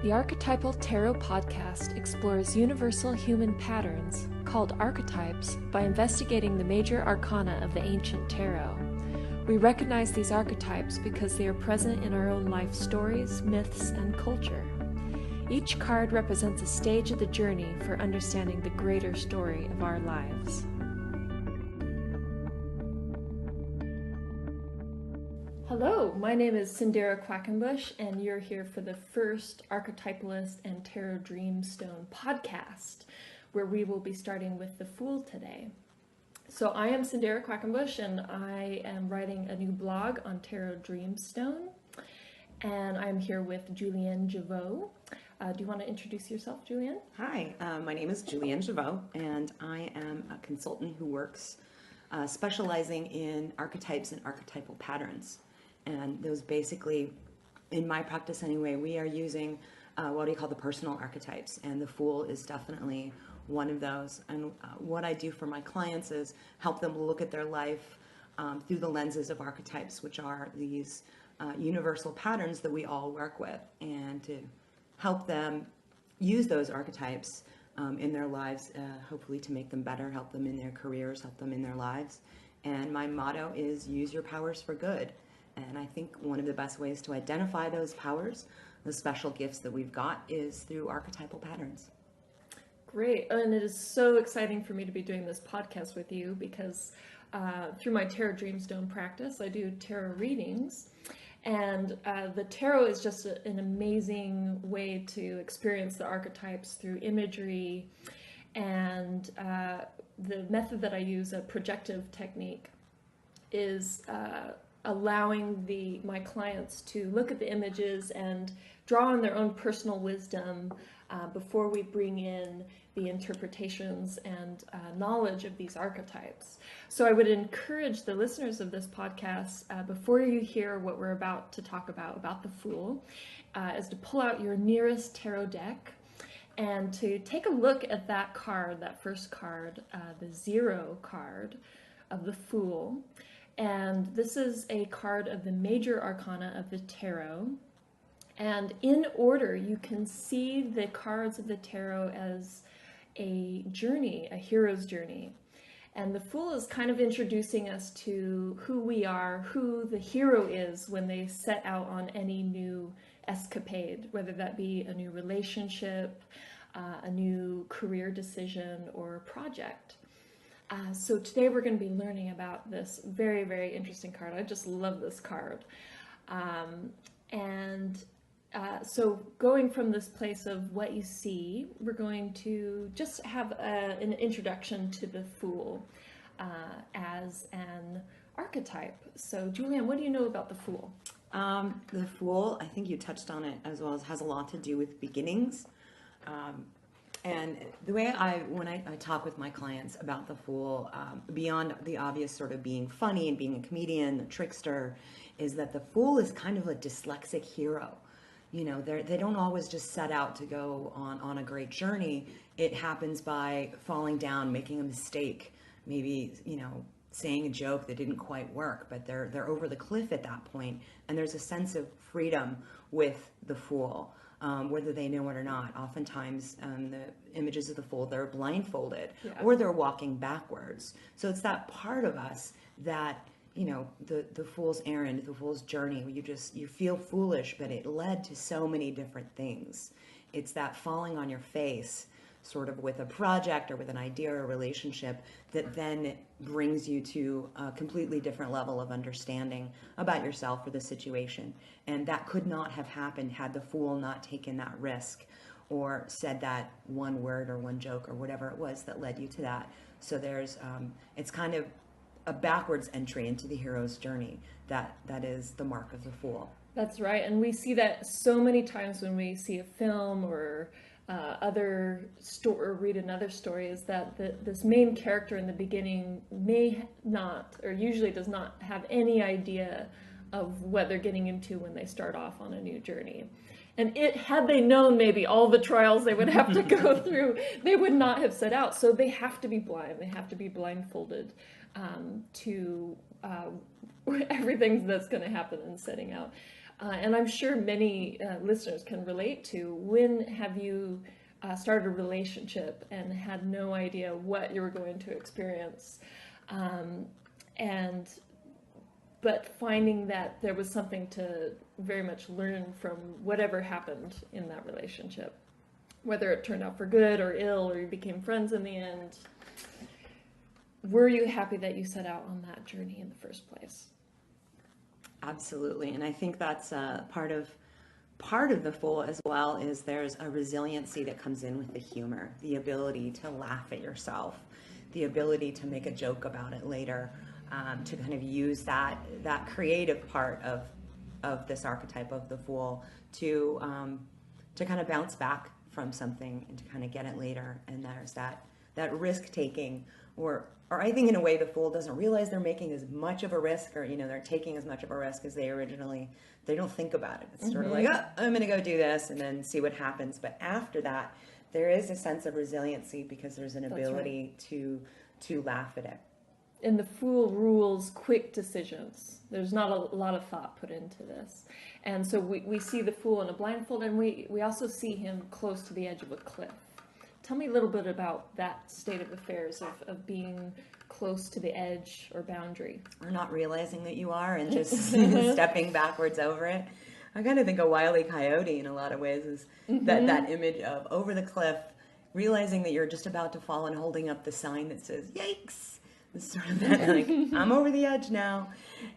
The Archetypal Tarot Podcast explores universal human patterns, called archetypes, by investigating the major arcana of the ancient tarot. We recognize these archetypes because they are present in our own life stories, myths, and culture. Each card represents a stage of the journey for understanding the greater story of our lives. Hello, my name is Cyndera Quakenbush, and you're here for the first Archetypalist and Tarot Dreamstone podcast, where we will be starting with the Fool today. So I am Cyndera Quakenbush, and I am writing a new blog on Tarot Dreamstone, and I'm here with Julienne Givot. Do you want to introduce yourself, Julienne? Hi, my name is Julienne Givot, and I am a consultant who works specializing in archetypes and archetypal patterns. And those basically, in my practice anyway, we are using what we call the personal archetypes, and the Fool is definitely one of those. And what I do for my clients is help them look at their life through the lenses of archetypes, which are these universal patterns that we all work with, and to help them use those archetypes in their lives, hopefully to make them better, help them in their careers, help them in their lives. And my motto is use your powers for good. And I think one of the best ways to identify those powers, the special gifts that we've got, is through archetypal patterns. Great. And it is so exciting for me to be doing this podcast with you because through my Tarot Dreamstone practice, I do tarot readings. And the tarot is just an amazing way to experience the archetypes through imagery. And the method that I use, a projective technique, is allowing my clients to look at the images and draw on their own personal wisdom before we bring in the interpretations and knowledge of these archetypes. So I would encourage the listeners of this podcast, before you hear what we're about to talk about the Fool, is to pull out your nearest tarot deck and to take a look at that card, that first card, the 0 card of the Fool. And this is a card of the major arcana of the tarot. And in order, you can see the cards of the tarot as a journey, a hero's journey. And the Fool is kind of introducing us to who we are, who the hero is when they set out on any new escapade, whether that be a new relationship, a new career decision, or project. So today we're going to be learning about this very, very interesting card. I just love this card. So going from this place of what you see, we're going to just have an introduction to the Fool as an archetype. So Julienne, what do you know about the Fool? The Fool, I think you touched on it as well, as has a lot to do with beginnings. And the way when I talk with my clients about the Fool, beyond the obvious sort of being funny and being a comedian, a trickster, is that the Fool is kind of a dyslexic hero. You know, they don't always just set out to go on a great journey. It happens by falling down, making a mistake, maybe, saying a joke that didn't quite work, but they're over the cliff at that point. And there's a sense of freedom with the Fool. Whether they know it or not. Oftentimes, the images of the Fool, they're blindfolded, or they're walking backwards. So it's that part of us that, the Fool's errand, the Fool's journey, you feel foolish, but it led to so many different things. It's that falling on your face, sort of with a project or with an idea or a relationship, that then brings you to a completely different level of understanding about yourself or the situation. And that could not have happened had the Fool not taken that risk or said that one word or one joke or whatever it was that led you to that. So there's, it's kind of a backwards entry into the hero's journey. That is the mark of the Fool. That's right. And we see that so many times when we see a film or or read another story, is that this main character in the beginning may not, or usually does not have any idea of what they're getting into when they start off on a new journey. And had they known maybe all the trials they would have to go through, they would not have set out. So they have to be blind. They have to be blindfolded to everything that's going to happen in setting out. And I'm sure many listeners can relate to, when have you started a relationship and had no idea what you were going to experience, but finding that there was something to very much learn from whatever happened in that relationship, whether it turned out for good or ill, or you became friends in the end. Were you happy that you set out on that journey in the first place? Absolutely. And I think that's part of the Fool as well, is there's a resiliency that comes in with the humor, the ability to laugh at yourself, the ability to make a joke about it later, to kind of use that creative part of this archetype of the Fool to kind of bounce back from something and to kind of get it later. And there's that risk taking, or I think in a way the Fool doesn't realize they're making as much of a risk, or they're taking as much of a risk as they don't think about it. It's sort of like, oh, I'm going to go do this and then see what happens. But after that, there is a sense of resiliency because there's an ability to laugh at it. And the Fool rules quick decisions. There's not a lot of thought put into this. And so we see the Fool in a blindfold, and we also see him close to the edge of a cliff. Tell me a little bit about that state of affairs of being close to the edge or boundary. Or not realizing that you are and just stepping backwards over it. I kind of think of Wile E. Coyote in a lot of ways is that image of over the cliff, realizing that you're just about to fall and holding up the sign that says, yikes. It's sort of that, like, I'm over the edge now.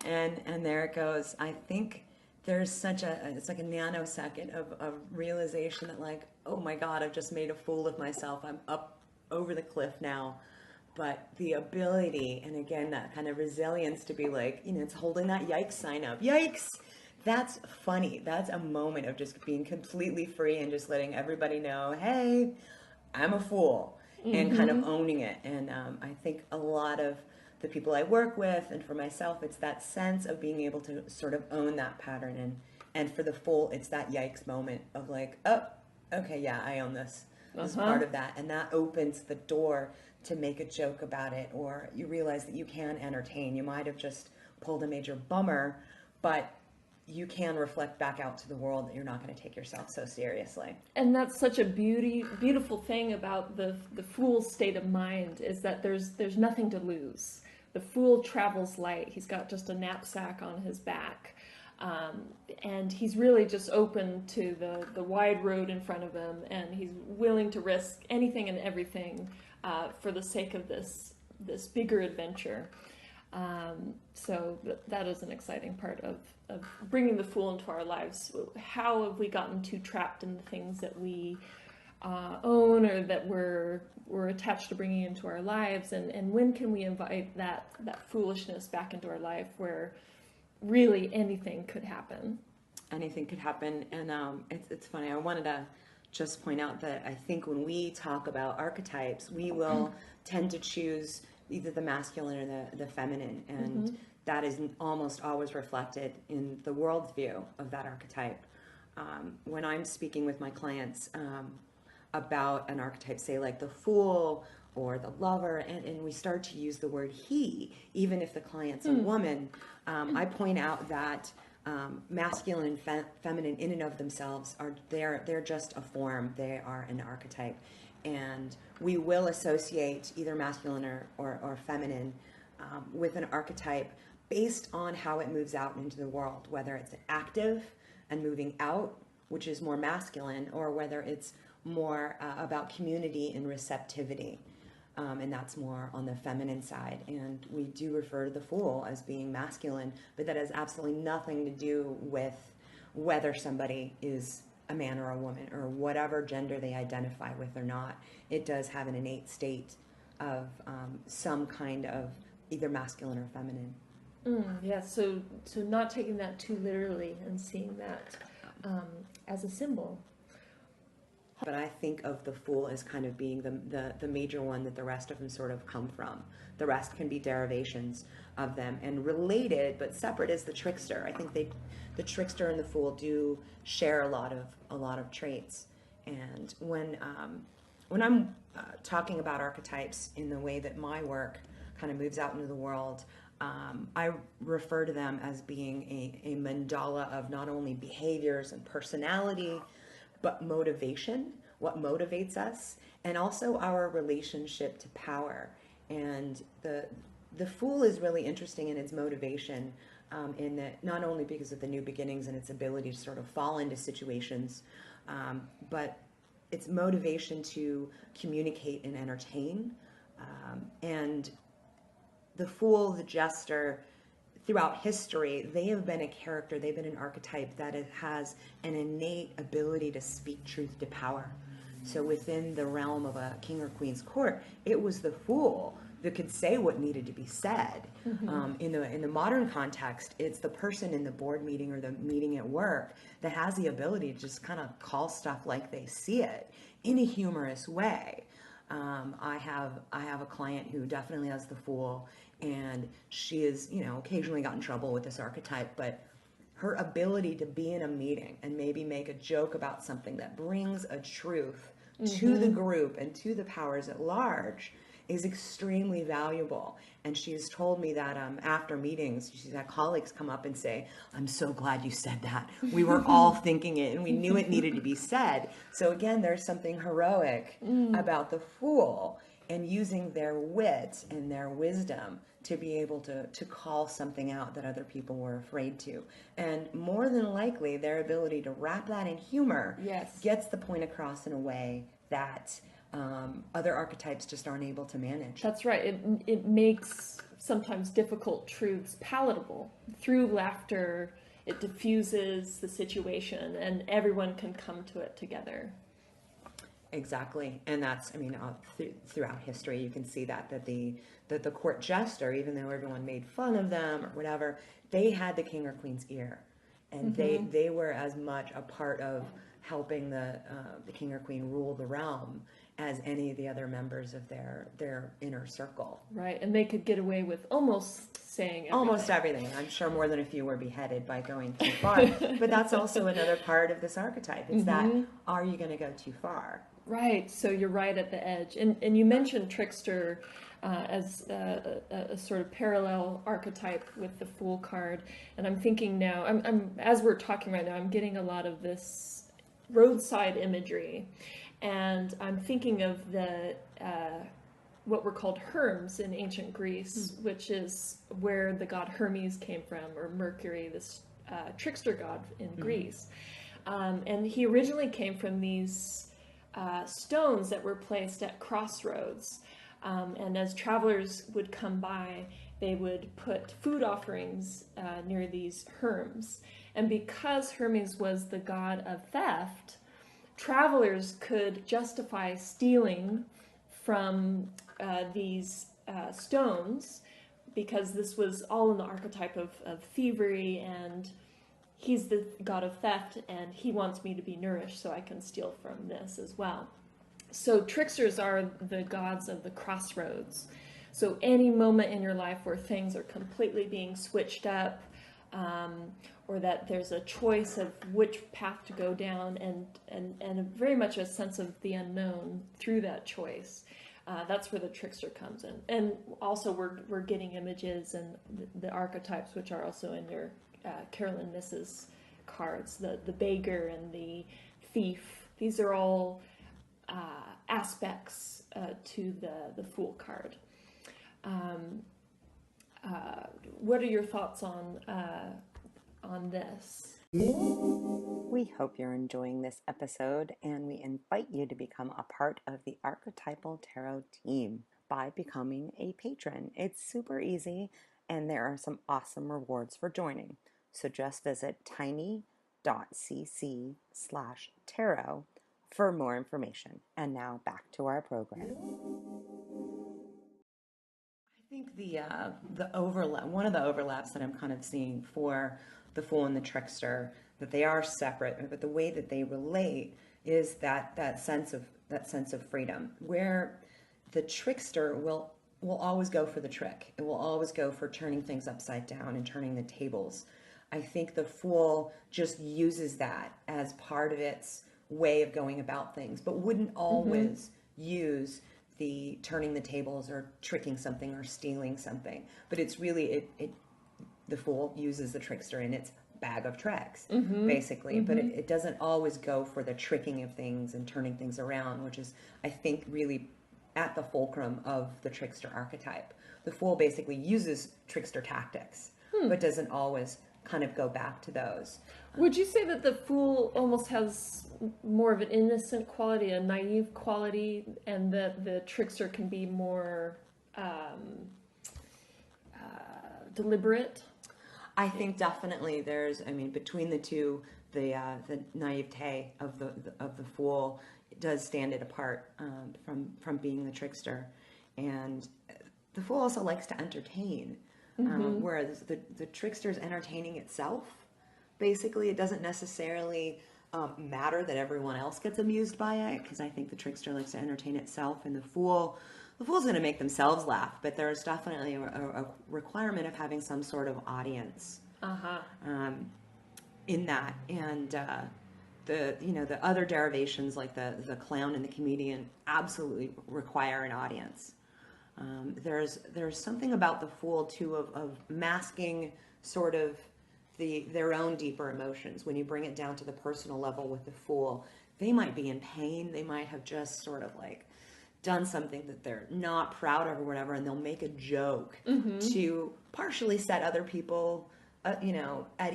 And there it goes. I think there's it's like a nanosecond of realization that, like, oh my God, I've just made a fool of myself. I'm up over the cliff now. But the ability, and again, that kind of resilience to be like, it's holding that yikes sign up. Yikes! That's funny. That's a moment of just being completely free and just letting everybody know, hey, I'm a fool. And kind of owning it. And I think a lot of the people I work with, and for myself, it's that sense of being able to sort of own that pattern. And for the Fool, it's that yikes moment of like, oh, okay, yeah, I own this. This is part of that. And that opens the door to make a joke about it, or you realize that you can entertain. You might have just pulled a major bummer, but you can reflect back out to the world that you're not going to take yourself so seriously. And that's such a beautiful thing about the Fool's state of mind, is that there's nothing to lose. The Fool travels light. He's got just a knapsack on his back. And he's really just open to the wide road in front of him, and he's willing to risk anything and everything for the sake of this bigger adventure. So that is an exciting part of bringing the Fool into our lives. How have we gotten too trapped in the things that we own, or that we're attached to bringing into our lives, and when can we invite that foolishness back into our life, where really anything could happen? Anything could happen. And it's funny, I wanted to just point out that I think when we talk about archetypes, we will tend to choose either the masculine or the feminine, and that is almost always reflected in the worldview of that archetype. When I'm speaking with my clients about an archetype, say like the Fool or the Lover, and we start to use the word he, even if the client's a woman, I point out that masculine and feminine in and of themselves they're just a form. They are an archetype. And we will associate either masculine or feminine with an archetype based on how it moves out into the world, whether it's active and moving out, which is more masculine, or whether it's more about community and receptivity, and that's more on the feminine side. And we do refer to the Fool as being masculine, but that has absolutely nothing to do with whether somebody is a man or a woman, or whatever gender they identify with or not. It does have an innate state of some kind of either masculine or feminine. Yeah, so not taking that too literally and seeing that as a symbol. But I think of the Fool as kind of being the major one that the rest of them sort of come from. The rest can be derivations of them, and related but separate is the Trickster. I think the Trickster and the Fool do share a lot of traits. And when I'm talking about archetypes in the way that my work kind of moves out into the world, I refer to them as being a mandala of not only behaviors and personality, but motivation, what motivates us, and also our relationship to power. And the Fool is really interesting in its motivation, in that not only because of the new beginnings and its ability to sort of fall into situations, but its motivation to communicate and entertain. And the Fool, the Jester, throughout history, they have been a character, they've been an archetype that has an innate ability to speak truth to power. So within the realm of a king or queen's court, it was the Fool that could say what needed to be said. In the modern context, it's the person in the board meeting or the meeting at work that has the ability to just kind of call stuff like they see it in a humorous way. I have a client who definitely has the Fool, and she is, occasionally got in trouble with this archetype, but her ability to be in a meeting and maybe make a joke about something that brings a truth to the group and to the powers at large is extremely valuable. And she's told me that after meetings, she's had colleagues come up and say, "I'm so glad you said that. We were all thinking it and we knew it needed to be said." So again, there's something heroic about the Fool and using their wit and their wisdom to be able to call something out that other people were afraid to. And more than likely, their ability to wrap that in humor gets the point across in a way that other archetypes just aren't able to manage. That's right. It makes sometimes difficult truths palatable. Through laughter, it diffuses the situation and everyone can come to it together. Exactly. And that's, throughout history, you can see that the court jester, even though everyone made fun of them or whatever, they had the king or queen's ear. And they were as much a part of helping the king or queen rule the realm as any of the other members of their inner circle. Right, and they could get away with almost saying everything. Almost everything. I'm sure more than a few were beheaded by going too far. But that's also another part of this archetype. It's that, are you going to go too far? Right, so you're right at the edge. And you mentioned trickster as a sort of parallel archetype with the Fool card. And I'm thinking now, I'm as we're talking right now, I'm getting a lot of this roadside imagery. And I'm thinking of the what were called Herms in ancient Greece, which is where the god Hermes came from, or Mercury, this trickster god in Greece. And he originally came from these stones that were placed at crossroads. And as travelers would come by, they would put food offerings near these Herms. And because Hermes was the god of theft, travelers could justify stealing from these stones, because this was all in the archetype of thievery, and he's the god of theft and he wants me to be nourished so I can steal from this as well. So tricksters are the gods of the crossroads. So any moment in your life where things are completely being switched up, or that there's a choice of which path to go down, and very much a sense of the unknown through that choice. That's where the trickster comes in. And also we're getting images and the archetypes, which are also in your Carolyn Mrs. cards, the beggar and the thief. These are all aspects to the Fool card. What are your thoughts on this? We hope you're enjoying this episode, and we invite you to become a part of the Archetypal Tarot team by becoming a patron. It's super easy, and there are some awesome rewards for joining. So just visit tiny.cc/tarot for more information. And now back to our program. I think the overlap, one of the overlaps that I'm kind of seeing for the Fool and the trickster, that they are separate, but the way that they relate is that sense of freedom, where the trickster will always go for the trick. It will always go for turning things upside down and turning the tables. I think the Fool just uses that as part of its way of going about things, but wouldn't always use the turning the tables or tricking something or stealing something. But it's really, the Fool uses the trickster in its bag of tricks, basically. But it doesn't always go for the tricking of things and turning things around, which is, I think, really at the fulcrum of the trickster archetype. The Fool basically uses trickster tactics, but doesn't always kind of go back to those. Would you say that the Fool almost has more of an innocent quality, a naive quality, and that the trickster can be more deliberate? I think definitely there's, I mean, between the two, the naivete of the Fool does stand it apart from being the trickster. And the Fool also likes to entertain, whereas the trickster is entertaining itself. Basically, it doesn't necessarily matter that everyone else gets amused by it, because I think the trickster likes to entertain itself, and the Fool's going to make themselves laugh, but there's definitely a requirement of having some sort of audience in that. And the other derivations, like the clown and the comedian, absolutely require an audience. There's something about the Fool too of masking sort of their own deeper emotions. When you bring it down to the personal level with the Fool, they might be in pain. They might have just sort of like done something that they're not proud of or whatever, and they'll make a joke to partially set other people, at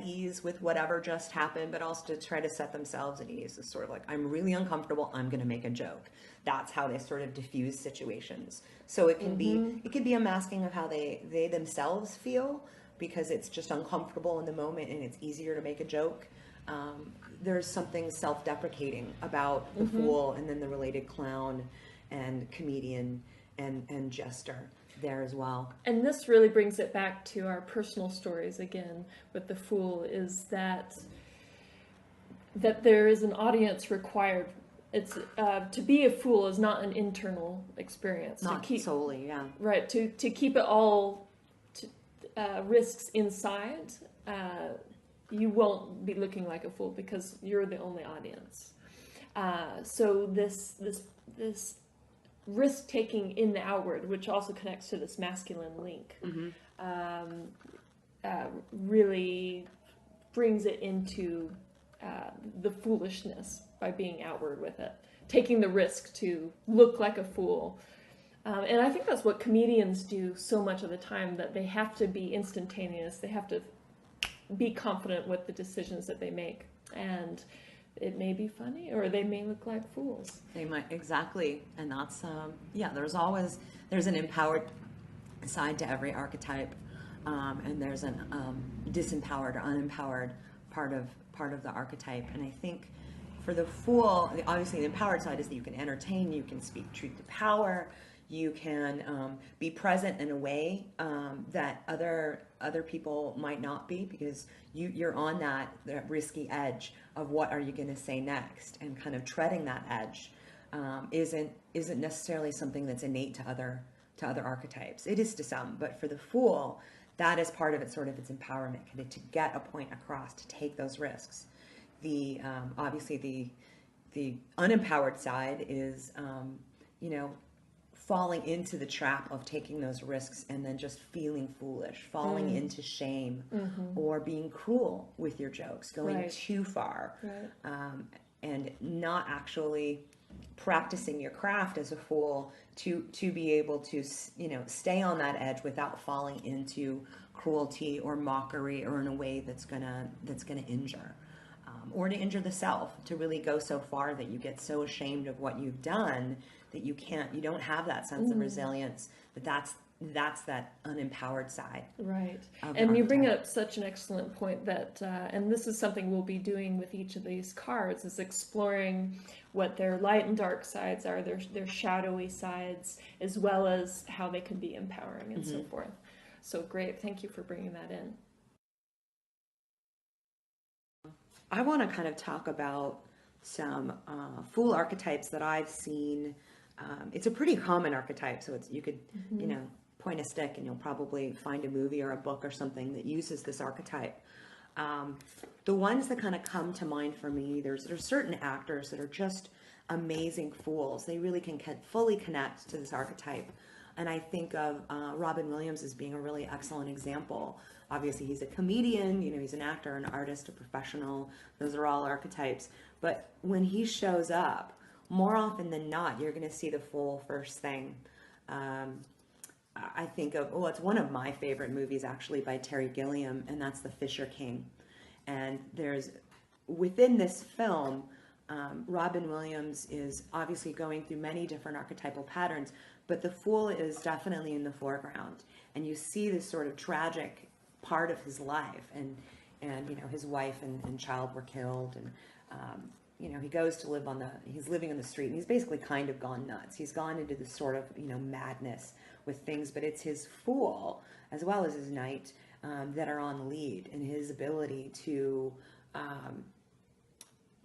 ease with whatever just happened, but also to try to set themselves at ease. It's sort of like, I'm really uncomfortable, I'm going to make a joke. That's how they sort of diffuse situations. So it can be a masking of how they themselves feel, because it's just uncomfortable in the moment and it's easier to make a joke. There's something self-deprecating about the Fool and then the related clown and comedian and jester there as well. And this really brings it back to our personal stories again with the Fool, is that there is an audience required. It's to be a Fool is not an internal experience. Not solely, yeah. Right, to keep it all risks inside, you won't be looking like a Fool because you're the only audience. So this risk-taking in the outward, which also connects to this masculine link, really brings it into the foolishness by being outward with it, taking the risk to look like a fool. And I think that's what comedians do so much of the time, that they have to be instantaneous. They have to be confident with the decisions that they make. And it may be funny, or they may look like fools. They might, exactly. And that's, there's an empowered side to every archetype. And there's an disempowered or unempowered part of the archetype. And I think for the Fool, obviously the empowered side is that you can entertain, you can speak truth to power, you can be present in a way that other people might not be, because you're on that risky edge of what are you going to say next, and kind of treading that edge isn't necessarily something that's innate to other archetypes. It is to some, but for the Fool, that is part of it, sort of its empowerment, kind of to get a point across, to take those risks. The obviously the unempowered side is falling into the trap of taking those risks and then just feeling foolish, falling into shame, or being cruel with your jokes, going too far, and not actually practicing your craft as a Fool to be able to stay on that edge without falling into cruelty or mockery, or in a way that's gonna injure. Or to injure the self, to really go so far that you get so ashamed of what you've done that you don't have that sense of resilience. But that's that unempowered side. Right. And you bring up such an excellent point that, and this is something we'll be doing with each of these cards, is exploring what their light and dark sides are, their shadowy sides, as well as how they can be empowering and so forth. So great. Thank you for bringing that in. I want to kind of talk about some Fool archetypes that I've seen. It's a pretty common archetype, so you could point a stick and you'll probably find a movie or a book or something that uses this archetype. The ones that kind of come to mind for me, there's certain actors that are just amazing fools. They really can fully connect to this archetype. And I think of Robin Williams as being a really excellent example. Obviously, he's a comedian, he's an actor, an artist, a professional. Those are all archetypes. But when he shows up, more often than not, you're going to see the fool first thing. I think of, it's one of my favorite movies, actually, by Terry Gilliam, and that's The Fisher King. And within this film, Robin Williams is obviously going through many different archetypal patterns, but the fool is definitely in the foreground. And you see this sort of tragic part of his life, and his wife and child were killed, and he goes to live he's living on the street, and he's basically kind of gone nuts. He's gone into this sort of madness with things, but it's his fool as well as his knight that are on the lead, and his ability to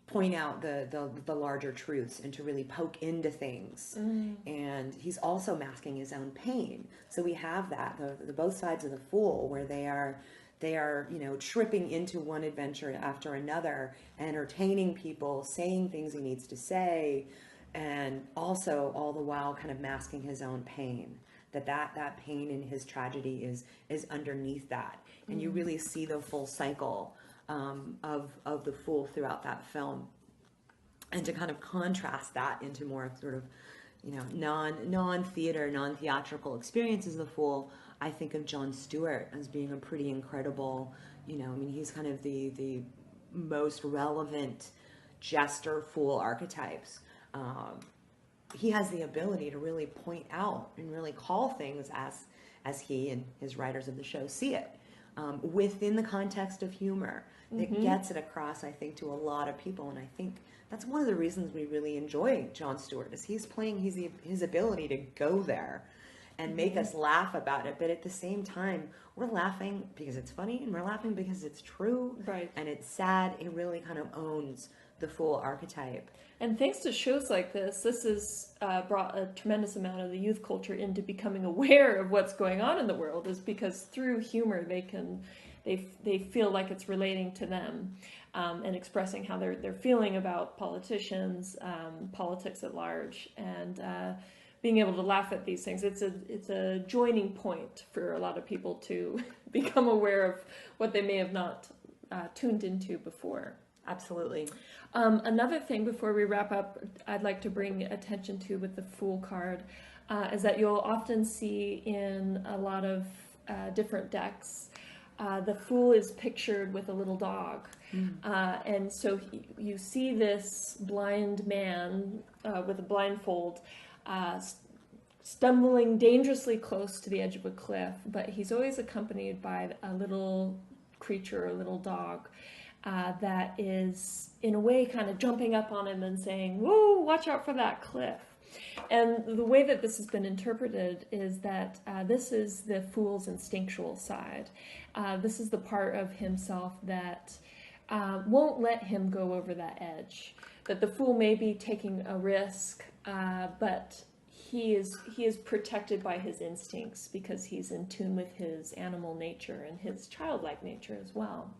point out the larger truths and to really poke into things. And he's also masking his own pain. So we have that, the both sides of the fool, where they are tripping into one adventure after another, entertaining people, saying things he needs to say, and also all the while kind of masking his own pain. That pain in his tragedy is underneath that. And you really see the full cycle of the fool throughout that film. And to kind of contrast that into more sort of, non-theater, non-theatrical experiences of the fool, I think of Jon Stewart as being a pretty incredible, he's kind of the most relevant jester fool archetypes. He has the ability to really point out and really call things as he and his writers of the show see it, within the context of humor that gets it across, I think, to a lot of people. And I think that's one of the reasons we really enjoy Jon Stewart, is he's playing his ability to go there and make us laugh about it. But at the same time, we're laughing because it's funny, and we're laughing because it's true, right? And it's sad. It really kind of owns the fool archetype. And thanks to shows like this has brought a tremendous amount of the youth culture into becoming aware of what's going on in the world, is because through humor they feel like it's relating to them, and expressing how they're feeling about politicians, politics at large, and being able to laugh at these things. It's a joining point for a lot of people to become aware of what they may have not tuned into before. Absolutely. Another thing before we wrap up, I'd like to bring attention to with the Fool card, is that you'll often see in a lot of different decks, the Fool is pictured with a little dog. And so you see this blind man with a blindfold stumbling dangerously close to the edge of a cliff, but he's always accompanied by a little creature, a little dog, that is in a way kind of jumping up on him and saying, "Whoa, watch out for that cliff." And the way that this has been interpreted is that this is the fool's instinctual side. This is the part of himself that won't let him go over that edge. That the fool may be taking a risk, but he is protected by his instincts because he's in tune with his animal nature and his childlike nature as well.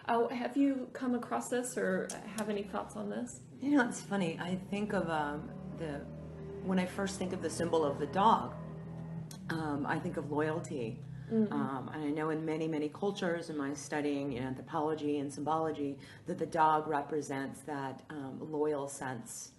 Have you come across this or have any thoughts on this? It's funny. I think of when I first think of the symbol of the dog, I think of loyalty. And I know in many, many cultures, in my studying anthropology and symbology, that the dog represents that loyal sense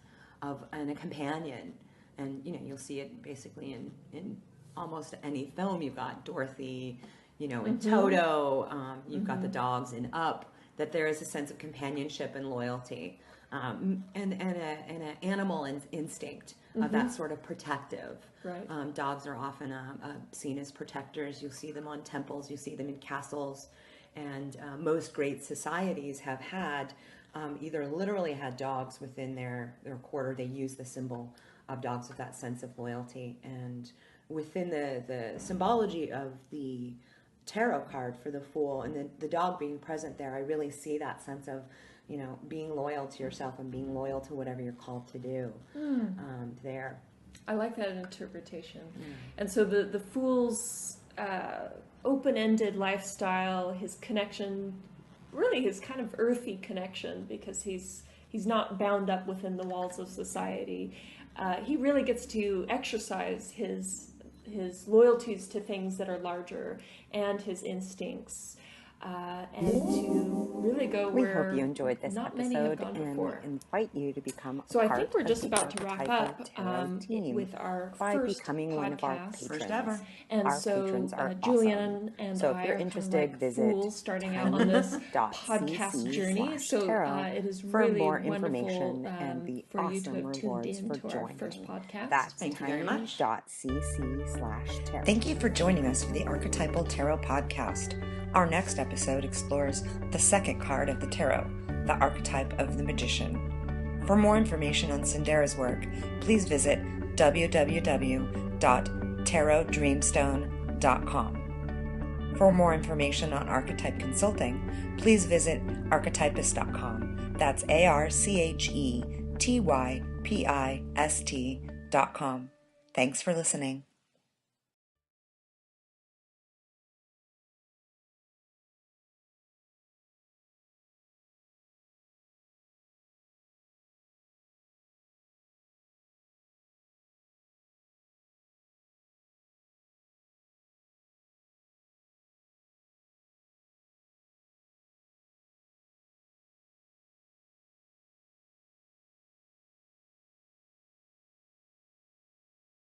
and a companion. And you'll see it basically in almost any film. You've got Dorothy, in Toto, you've got the dogs in Up, that there is a sense of companionship and loyalty, and an animal instinct of that sort of protective. Right. Dogs are often seen as protectors. You'll see them on temples, you see them in castles, and most great societies have had either literally had dogs within their quarter. They use the symbol of dogs with that sense of loyalty. And within the symbology of the tarot card for the Fool and the dog being present there, I really see that sense of, being loyal to yourself and being loyal to whatever you're called to do there. I like that interpretation. And so the Fool's open-ended lifestyle, his connection, really his kind of earthy connection, because he's he's not bound up within the walls of society. He really gets to exercise his loyalties to things that are larger and his instincts, and to really go We where hope you enjoyed this not many have episode gone and before. invite you to become So a I part think we're of just the about to wrap Archetypal up Tarot team with our by first becoming one of our podcast. patrons. First ever. And Our so patrons are Julienne and So if I you're are interested, kind of like visit fools starting out on this podcast journey. So tarot it is for really more wonderful information and the for you to awesome have tuned rewards in for to our joining. first podcast. That's Thank you very much. tiny.cc/tarot. Thank you for joining us for the Archetypal Tarot Podcast. Our next episode explores the second card of the tarot, the archetype of the magician. For more information on Cyndera's work, please visit www.tarotdreamstone.com. For more information on archetype consulting, please visit archetypist.com. That's ARCHETYPIST.com. Thanks for listening.